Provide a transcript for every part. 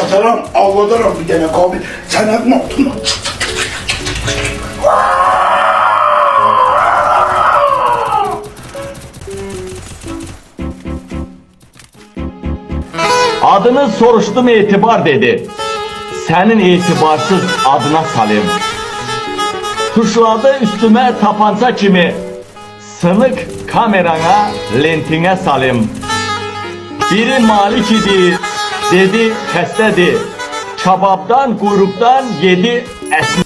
sataram, avladaram bir tane kabil. Sen hep altına. Adını soruştum, itibar dedi. Senin itibarsız adına salim. Tuşladı üstüme tapanca kimi. Sınık kamerana, lentine salim. Biri Malik idi, dedi xəstədir. Kababdan, kuyruktan yedi esmi.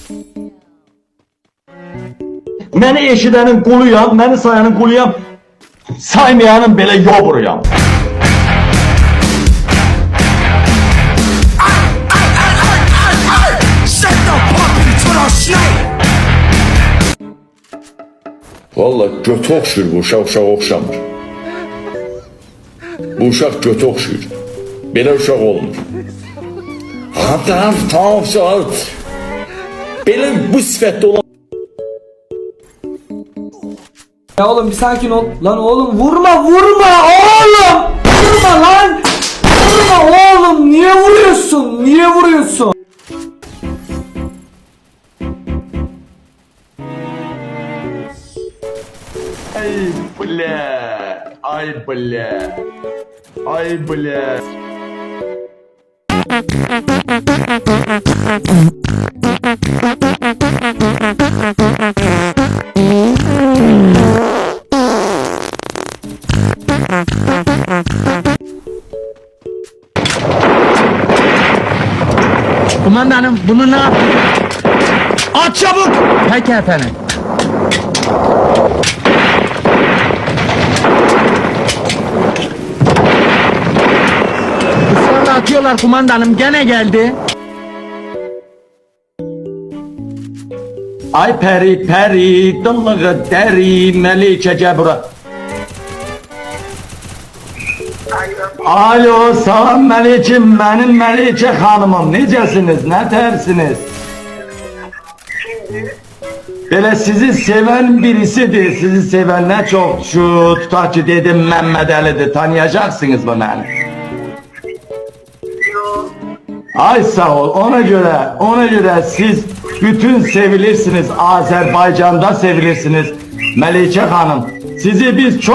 Məni eşidənin quluyam, məni sayanın quluyam. Saymayanın belə yoburuyam. Valla götü oxşuyur bu uşaq, uşaq oxşamır. Bu uşaq götü oxşuyur. Belə uşaq olmur. Tamam uşaq. Belə bu sifətdə olan... Ya oğlum bir sakin ol. Lan oğlum vurma oğlum. Vurma lan. Vurma oğlum. Niye vuruyorsun? Ay bля. Kumandanım bunu ne yapayım? At çabuk! Peki efendim. Israrla atıyorlar kumandanım, gene geldi. Ay peri, dıllığı deri, Melike Cebra. Alo, salam Melikim, benim Melike hanımım. Necəsiniz, ne tersiniz? Böyle sizi seven birisidir, sizi seven ne çok şu tutar ki dedim Mehmet Ali'dir, tanıyacaksınız bunu beni. Ay sağ ol, ona göre siz bütün sevilirsiniz, Azerbaycan'da sevilirsiniz Melike Hanım. Sizi biz çok